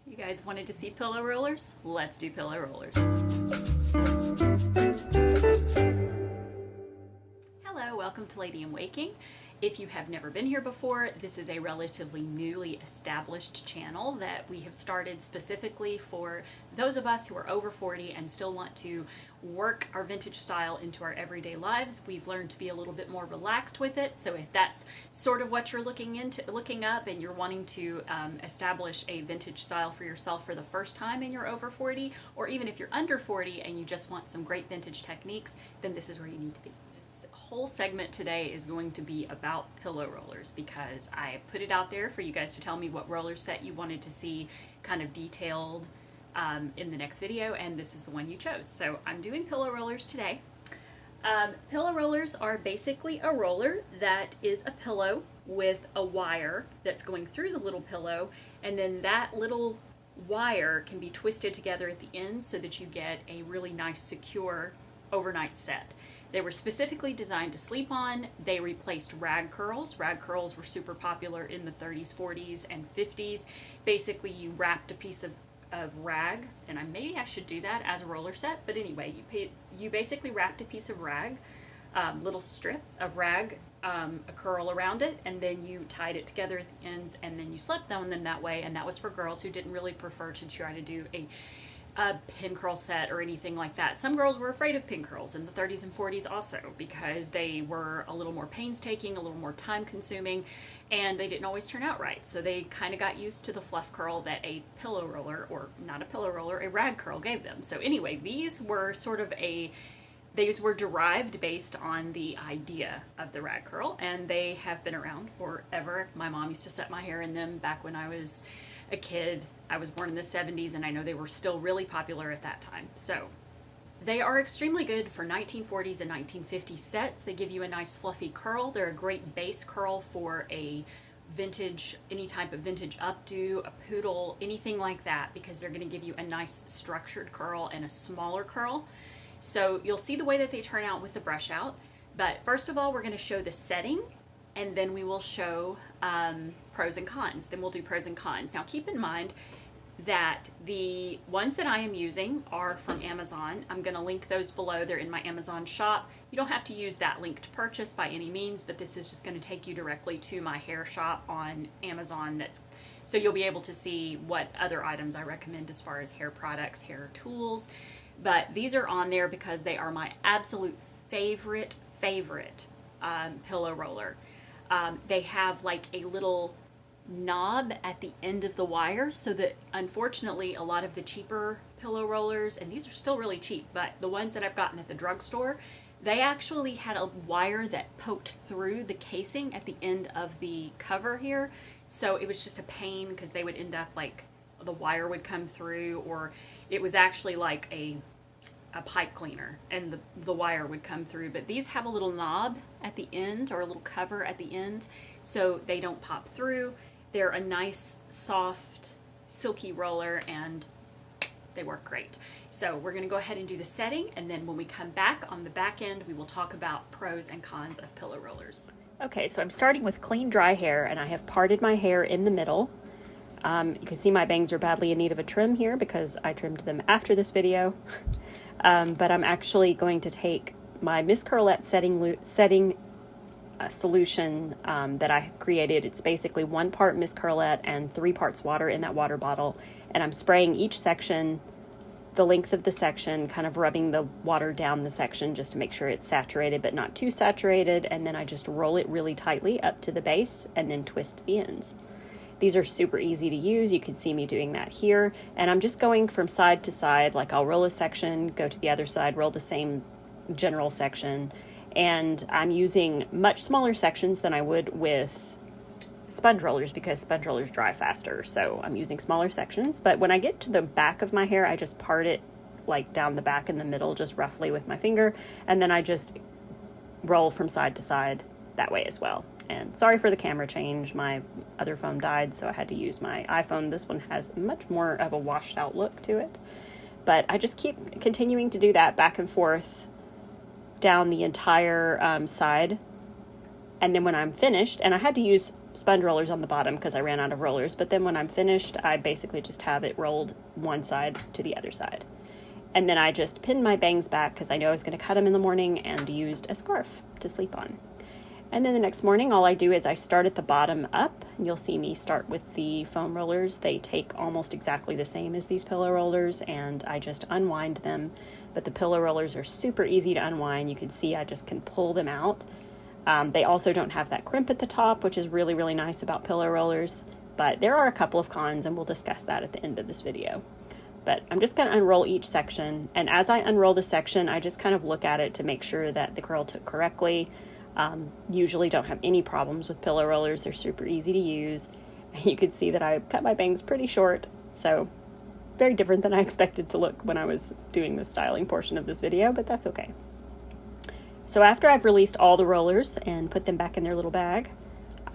You guys wanted to see pillow rollers? Let's do pillow rollers. Hello, welcome to Lady in Waking. If you have never been here before, this is a relatively newly established channel that we have started specifically for those of us who are over 40 and still want to work our vintage style into our everyday lives. We've learned to be a little bit more relaxed with it, so if that's sort of what you're looking up and you're wanting to establish a vintage style for yourself for the first time and you're over 40, or even if you're under 40 and you just want some great vintage techniques, then this is where you need to be. Whole segment today is going to be about pillow rollers because I put it out there for you guys to tell me what roller set you wanted to see kind of detailed in the next video, and this is the one you chose. So I'm doing pillow rollers today. Pillow rollers are basically a roller that is a pillow with a wire that's going through the little pillow, and then that little wire can be twisted together at the ends so that you get a really nice secure overnight set. They were specifically designed to sleep on. They replaced rag curls. Rag curls were super popular in the 30s, 40s, and 50s. Basically, you wrapped a piece of rag, and maybe I should do that as a roller set, but anyway, you basically wrapped a piece of rag, little strip of rag, a curl around it, and then you tied it together at the ends, and then you slept on them that way, and that was for girls who didn't really prefer to try to do a pin curl set or anything like that. Some girls were afraid of pin curls in the 30s and 40s also because they were a little more painstaking, a little more time consuming, and they didn't always turn out right. So they kind of got used to the fluff curl that a pillow roller, or not a pillow roller, a rag curl gave them. So anyway, these were derived based on the idea of the rag curl, and they have been around forever. My mom used to set my hair in them back when I was a kid. I was born in the 70s, and I know they were still really popular at that time. So they are extremely good for 1940s and 1950s sets. They give you a nice fluffy curl. They're a great base curl for a vintage, any type of vintage updo, a poodle, anything like that, because they're going to give you a nice structured curl and a smaller curl. So you'll see the way that they turn out with the brush out. But first of all, we're going to show the setting, and then we will show pros and cons. Then we'll do pros and cons. Now keep in mind that the ones that I am using are from Amazon. I'm going to link those below. They're in my Amazon shop. You don't have to use that link to purchase by any means, but this is just going to take you directly to my hair shop on Amazon. So you'll be able to see what other items I recommend as far as hair products, hair tools. But these are on there because they are my absolute favorite pillow roller. They have like a little knob at the end of the wire, so that unfortunately a lot of the cheaper pillow rollers, and these are still really cheap, but the ones that I've gotten at the drugstore, they actually had a wire that poked through the casing at the end of the cover here. So it was just a pain because they would end up like the wire would come through, or it was actually like a pipe cleaner and the wire would come through. But these have a little knob at the end, or a little cover at the end, so they don't pop through. They're a nice, soft, silky roller, and they work great. So we're going to go ahead and do the setting, and then when we come back on the back end, we will talk about pros and cons of pillow rollers. Okay, so I'm starting with clean, dry hair, and I have parted my hair in the middle. You can see my bangs are badly in need of a trim here because I trimmed them after this video. But I'm actually going to take my Miss Curlette setting solution that I have created. It's basically 1 part Miss Curlette and 3 parts water in that water bottle, and I'm spraying each section the length of the section, kind of rubbing the water down the section just to make sure it's saturated but not too saturated, and then I just roll it really tightly up to the base and then twist the ends. These are super easy to use. You can see me doing that here, and I'm just going from side to side. Like I'll roll a section, go to the other side, roll the same general section, and I'm using much smaller sections than I would with sponge rollers because sponge rollers dry faster, so I'm using smaller sections. But when I get to the back of my hair, I just part it like down the back and the middle just roughly with my finger, and then I just roll from side to side that way as well. And sorry for the camera change, my other phone died, so I had to use my iPhone. This one has much more of a washed out look to it, but I just keep continuing to do that back and forth down the entire side. And then when I'm finished, and I had to use sponge rollers on the bottom because I ran out of rollers. But then when I'm finished, I basically just have it rolled one side to the other side. And then I just pinned my bangs back because I know I was going to cut them in the morning, and used a scarf to sleep on. And then the next morning, all I do is I start at the bottom up. You'll see me start with the foam rollers. They take almost exactly the same as these pillow rollers, and I just unwind them. But the pillow rollers are super easy to unwind. You can see I just can pull them out. They also don't have that crimp at the top, which is really, really nice about pillow rollers. But there are a couple of cons, and we'll discuss that at the end of this video. But I'm just going to unroll each section. And as I unroll the section, I just kind of look at it to make sure that the curl took correctly. Usually don't have any problems with pillow rollers. They're super easy to use. You can see that I cut my bangs pretty short, so very different than I expected to look when I was doing the styling portion of this video, but that's okay. So after I've released all the rollers and put them back in their little bag,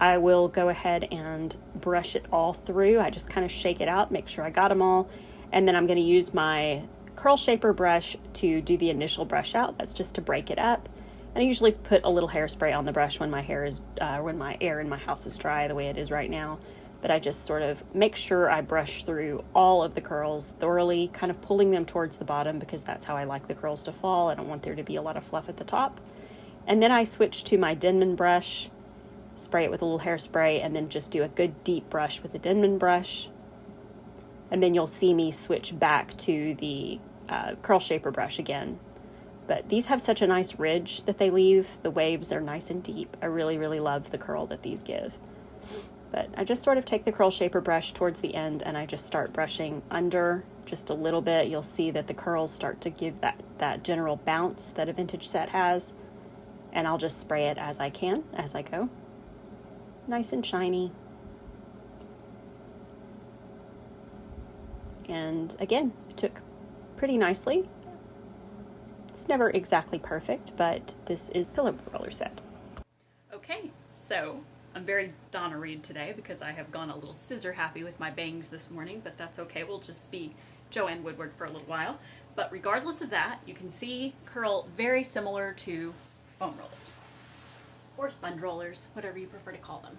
I will go ahead and brush it all through. I just kind of shake it out, make sure I got them all, and then I'm going to use my curl shaper brush to do the initial brush out. That's just to break it up. And I usually put a little hairspray on the brush when my hair is, when my air in my house is dry the way it is right now. But I just sort of make sure I brush through all of the curls thoroughly, kind of pulling them towards the bottom because that's how I like the curls to fall. I don't want there to be a lot of fluff at the top. And then I switch to my Denman brush, spray it with a little hairspray, and then just do a good deep brush with the Denman brush. And then you'll see me switch back to the curl shaper brush again. But these have such a nice ridge that they leave. The waves are nice and deep. I really, really love the curl that these give. But I just sort of take the curl shaper brush towards the end, and I just start brushing under just a little bit. You'll see that the curls start to give that general bounce that a vintage set has. And I'll just spray it as I can, as I go. Nice and shiny. And again, it took pretty nicely. It's never exactly perfect, but this is pillow roller set. Okay, so I'm very Donna Reed today because I have gone a little scissor happy with my bangs this morning, but that's okay. We'll just be Joanne Woodward for a little while. But regardless of that, you can see curl very similar to foam rollers or sponge rollers, whatever you prefer to call them.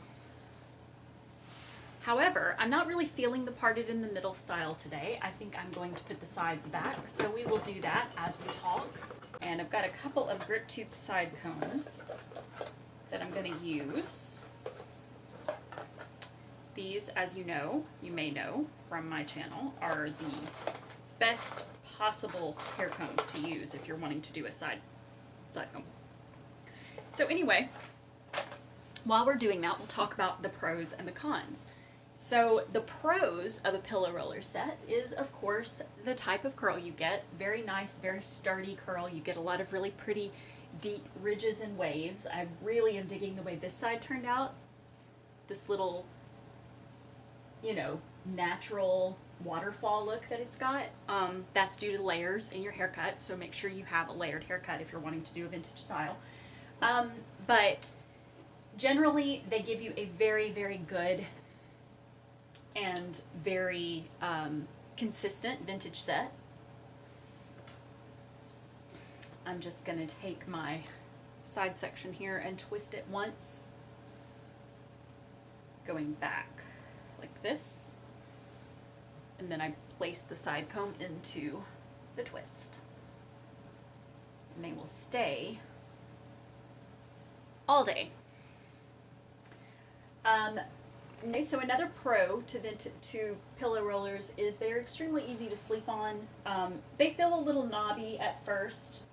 However, I'm not really feeling the parted in the middle style today. I think I'm going to put the sides back, so we will do that as we talk. And I've got a couple of Grip Tuth side combs that I'm going to use. These, as you may know from my channel, are the best possible hair combs to use if you're wanting to do a side comb. So anyway, while we're doing that, we'll talk about the pros and the cons. So the pros of a pillow roller set is, of course, the type of curl you get. Very nice, very sturdy curl. You get a lot of really pretty deep ridges and waves. I really am digging the way this side turned out. This little, natural waterfall look that it's got. That's due to layers in your haircut, so make sure you have a layered haircut if you're wanting to do a vintage style. But generally, they give you a very, very good and very consistent vintage set. I'm just going to take my side section here and twist it once, going back like this, and then I place the side comb into the twist, and they will stay all day. So another pro to pillow rollers is they're extremely easy to sleep on. They feel a little knobby at first,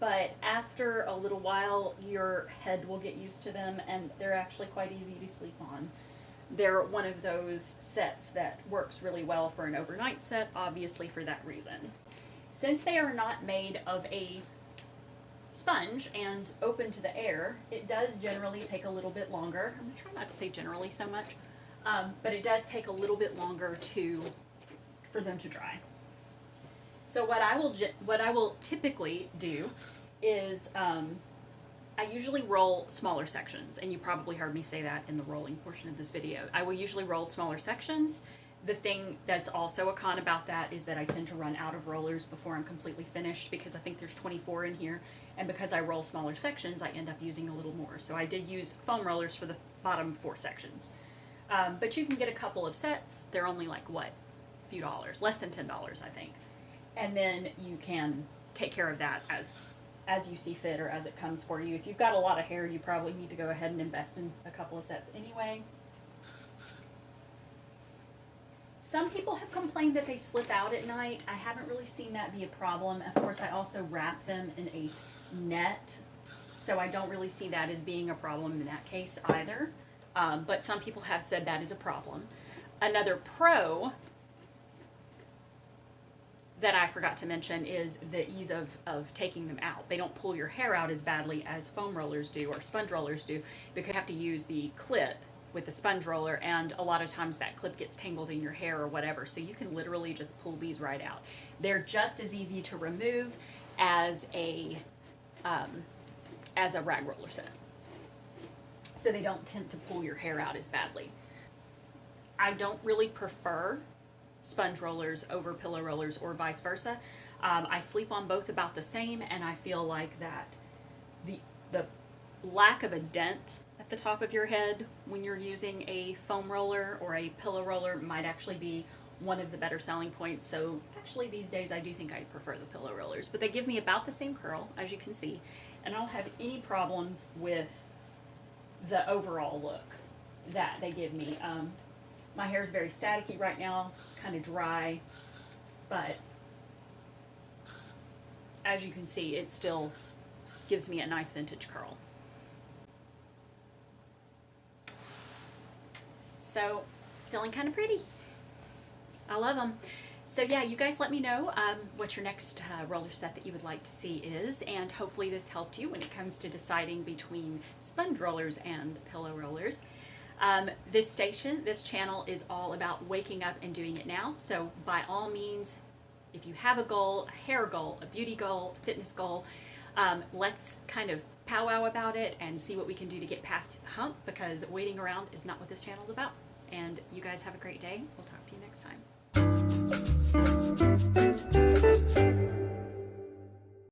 but after a little while your head will get used to them, and they're actually quite easy to sleep on. They're one of those sets that works really well for an overnight set, obviously for that reason. Since they are not made of a sponge and open to the air, it does generally take a little bit longer. I'm going to try not to say generally so much, but it does take a little bit longer for them to dry. So what I will typically do is I usually roll smaller sections, and you probably heard me say that in the rolling portion of this video. I will usually roll smaller sections. The thing that's also a con about that is that I tend to run out of rollers before I'm completely finished, because I think there's 24 in here, and because I roll smaller sections, I end up using a little more. So I did use foam rollers for the bottom 4 sections. But you can get a couple of sets. They're only like what, a few dollars, less than $10, I think. And then you can take care of that as you see fit or as it comes for you. If you've got a lot of hair, you probably need to go ahead and invest in a couple of sets anyway. Some people have complained that they slip out at night. I haven't really seen that be a problem. Of course, I also wrap them in a net, so I don't really see that as being a problem in that case either. But some people have said that is a problem. Another pro that I forgot to mention is the ease of taking them out. They don't pull your hair out as badly as foam rollers do or sponge rollers do, because you have to use the clip with the sponge roller, and a lot of times that clip gets tangled in your hair or whatever, so you can literally just pull these right out. They're just as easy to remove as a rag roller set, so they don't tend to pull your hair out as badly. I don't really prefer sponge rollers over pillow rollers or vice versa. I sleep on both about the same, and I feel like that the lack of a dent at the top of your head when you're using a foam roller or a pillow roller might actually be one of the better selling points. So actually these days I do think I prefer the pillow rollers, but they give me about the same curl, as you can see, and I don't have any problems with the overall look that they give me. My hair is very staticky right now, kind of dry, but as you can see, it still gives me a nice vintage curl. So, feeling kind of pretty. I love them. So yeah, you guys let me know what your next roller set that you would like to see is, and hopefully this helped you when it comes to deciding between sponge rollers and pillow rollers. This channel is all about waking up and doing it now, so by all means, if you have a goal, a hair goal, a beauty goal, a fitness goal, let's kind of powwow about it and see what we can do to get past the hump, because waiting around is not what this channel is about. And you guys have a great day. We'll talk to you next time.